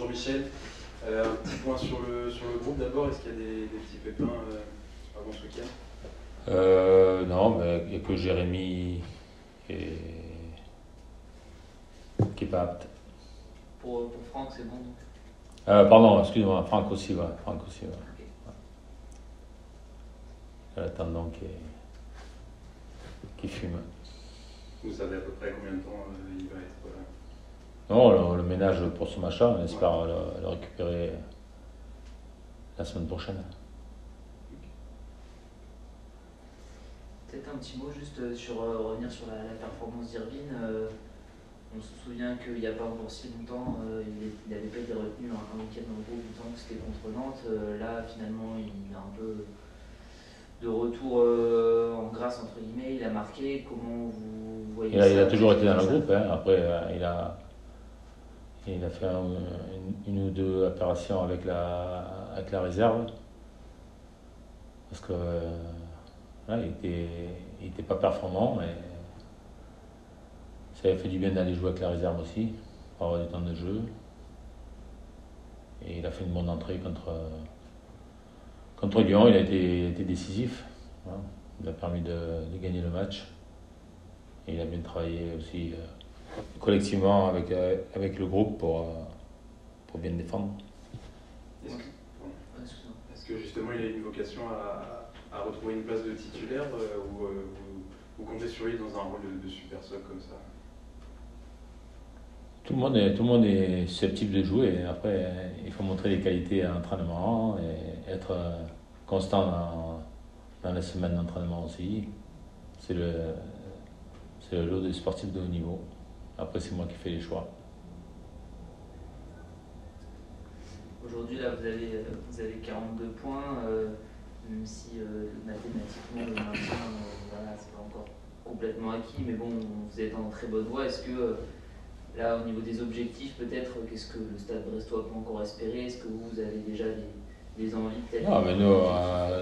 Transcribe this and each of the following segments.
Jean-Michel. Un petit point sur le groupe d'abord. Est-ce qu'il y a des petits pépins avant ce week-end? Non, il n'y a que Jérémy qui est pas apte. Pour Franck, c'est bon donc. Pardon, excuse-moi, Franck aussi, ouais. Okay. Il y a la tendon qui fume. Vous savez à peu près combien de temps il va être Non, le ménage pour ce machin, on espère le récupérer la semaine prochaine. Peut-être un petit mot juste sur revenir sur la performance d'Irvine. On se souvient qu'il n'y a pas encore si longtemps, il n'avait pas été retenu un week-end en gros, du temps que c'était contre Nantes. Là, finalement, il a un peu de retour en grâce, entre guillemets. Il a marqué. Comment vous voyez ça? Il a toujours été dans le groupe. Hein. Après, il a fait une ou deux opérations avec la réserve. Parce que là, il était pas performant, mais ça avait fait du bien d'aller jouer avec la réserve aussi, pour avoir du temps de jeu. Et il a fait une bonne entrée contre Lyon, il a été décisif. Voilà. Il a permis de gagner le match. Et il a bien travaillé aussi collectivement avec le groupe pour bien défendre. Est-ce que justement il a une vocation à retrouver une place de titulaire ou vous comptez sur lui dans un rôle de super sub comme ça? Tout le monde est susceptible de jouer. Après, il faut montrer des qualités à l'entraînement et être constant dans les semaines d'entraînement aussi. C'est le lot des sportifs de haut niveau. Après, c'est moi qui fais les choix. Aujourd'hui, là, vous avez 42 points, même si mathématiquement, le maintien, c'est pas encore complètement acquis, mais bon, vous êtes en très bonne voie. Est-ce que, là, au niveau des objectifs, peut-être, qu'est-ce que le Stade Brestois peut encore espérer? Est-ce que vous avez déjà des envies, peut-être? Non, mais nous,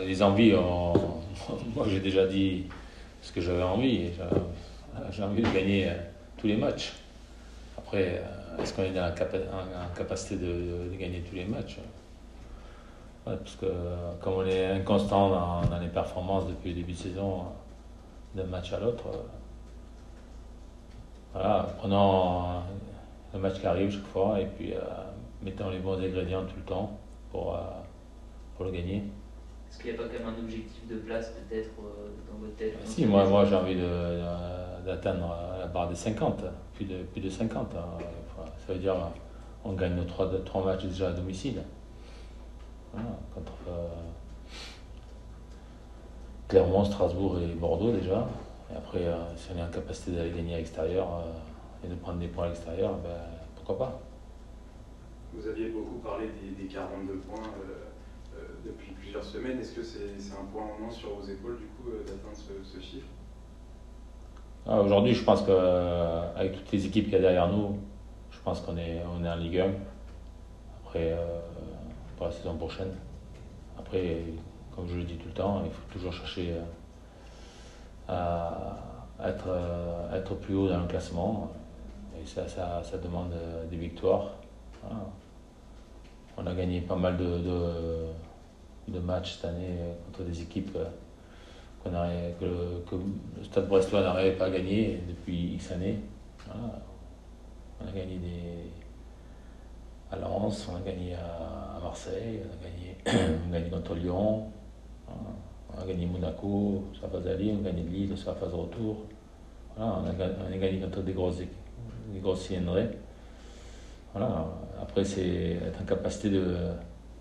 les envies, moi j'ai déjà dit ce que j'avais envie. J'ai envie de gagner tous les matchs. Après, est-ce qu'on est dans en capacité de gagner tous les matchs? Ouais, parce que comme on est inconstant dans les performances depuis le début de saison, d'un match à l'autre, voilà, prenons le match qui arrive chaque fois et puis mettons les bons ingrédients tout le temps pour le gagner. Est-ce qu'il n'y a pas quand même un objectif de place peut-être dans votre tête? Si, moi j'ai envie d'atteindre la barre des 50, plus de 50. Hein. Enfin, ça veut dire on gagne nos 3 matchs déjà à domicile. Voilà, contre Clermont, Strasbourg et Bordeaux déjà. Et après, si on est en capacité d'aller gagner à l'extérieur et de prendre des points à l'extérieur, ben, pourquoi pas. Vous aviez beaucoup parlé des 42 points depuis plusieurs semaines. Est-ce que c'est un point en moins sur vos épaules du coup d'atteindre ce chiffre? Aujourd'hui, je pense qu'avec toutes les équipes qu'il y a derrière nous, je pense qu'on est en Ligue 1. Après, pour la saison prochaine. Après, comme je le dis tout le temps, il faut toujours chercher à être plus haut dans le classement. Et ça demande des victoires. Voilà. On a gagné pas mal de matchs cette année contre des équipes que le Stade Brestois n'arrivait pas à gagner depuis X années. Voilà. On a gagné à Lens, on a gagné à Marseille, on a gagné contre Lyon, on a gagné Monaco sur la phase d'aller, on a gagné Lille sur la phase de retour. Voilà, on a gagné contre des grosses cylindrées. Voilà. Après, c'est être en capacité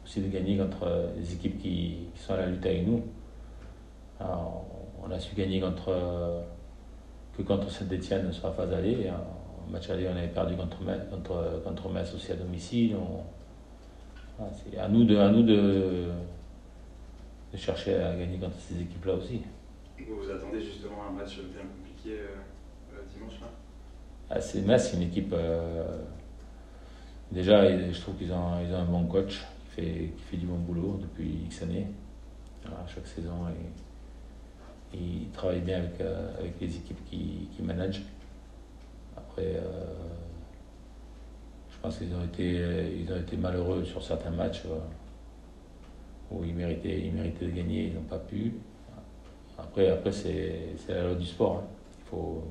aussi de gagner contre les équipes qui sont à la lutte avec nous. Alors, on a su gagner que contre Saint-Etienne sur la phase aller. En match aller, on avait perdu contre Metz aussi à domicile. Voilà, c'est à nous de chercher à gagner contre ces équipes-là aussi. Vous vous attendez justement à un match bien compliqué dimanche là? Metz, c'est une équipe. Déjà, je trouve qu'ils ont un bon coach qui fait du bon boulot depuis X années. Voilà, chaque saison, il travaille bien avec les équipes qui managent. Après, Je pense qu'ils ont été malheureux sur certains matchs où ils méritaient de gagner, ils n'ont pas pu. Après c'est la loi du sport. Hein. Il faut,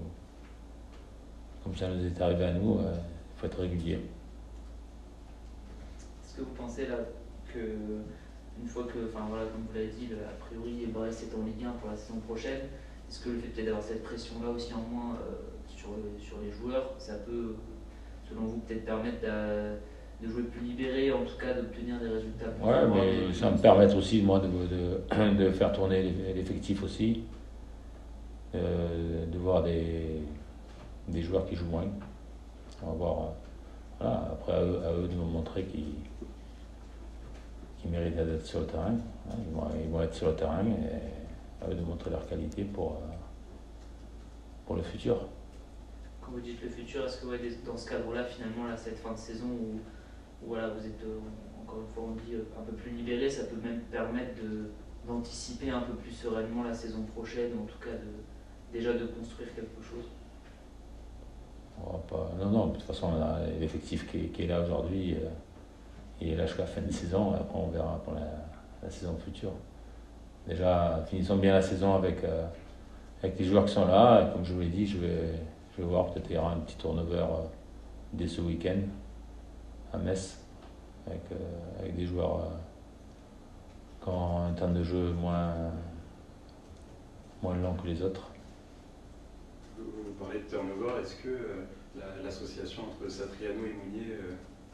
comme ça nous est arrivé à nous, il faut être régulier. Est-ce que vous pensez là que une fois que, enfin voilà, comme vous l'avez dit, a priori Brest est en Ligue 1 pour la saison prochaine, est-ce que le fait peut-être d'avoir cette pression-là aussi en moins sur les joueurs, ça peut, selon vous, peut-être permettre de jouer plus libéré, en tout cas d'obtenir des résultats plus Ouais, favorables? mais ça me permet aussi moi de faire tourner l'effectif aussi, de voir des joueurs qui jouent moins. On va voir. Voilà, après à eux de me montrer qu'ils méritent d'être sur le terrain. Hein, ils vont être sur le terrain et à eux de montrer leur qualité pour le futur. Quand vous dites le futur, est-ce que ouais, dans ce cadre-là, finalement, là, cette fin de saison où voilà, vous êtes, encore une fois, on dit, un peu plus libéré, ça peut même permettre d'anticiper un peu plus sereinement la saison prochaine, ou en tout cas déjà de construire quelque chose? Non, de toute façon, on a l'effectif qui est là aujourd'hui. Il est là jusqu'à la fin de saison, et après on verra pour la saison future. Déjà, finissons bien la saison avec les joueurs qui sont là, et comme je vous l'ai dit, je vais voir, peut-être il y aura un petit turnover dès ce week-end à Metz, avec des joueurs qui ont un temps de jeu moins long que les autres. Vous parlez de turnover, est-ce que l'association entre Satriano et Mounier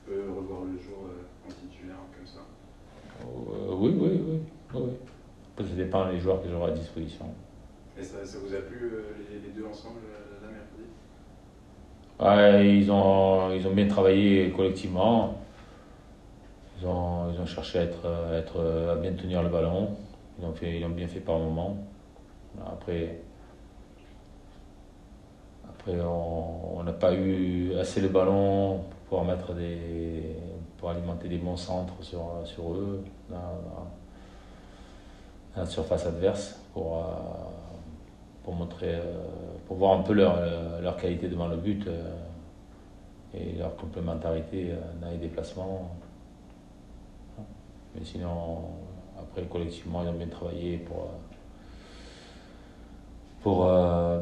peut revoir le jour en titulaire comme ça? Oui. Après, ça dépend des joueurs que j'aurai à disposition. Et ça vous a plu les deux ensemble là mercredi? Ouais, ils ont bien travaillé collectivement. Ils ont cherché à bien tenir le ballon. Ils ont bien fait par moments. Après on n'a pas eu assez le ballon pour pour alimenter des bons centres sur eux, dans la surface adverse, pour voir un peu leur qualité devant le but et leur complémentarité dans les déplacements. Mais sinon, après collectivement, ils ont bien travaillé pour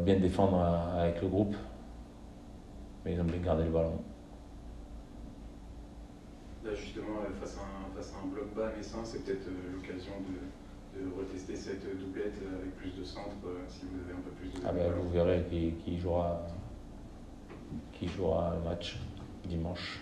bien défendre avec le groupe, mais ils ont bien gardé le ballon. Là justement, face à un bloc bas messin, c'est peut-être l'occasion de retester cette doublette avec plus de centres, si vous avez un peu plus de Vous verrez qui jouera le match dimanche.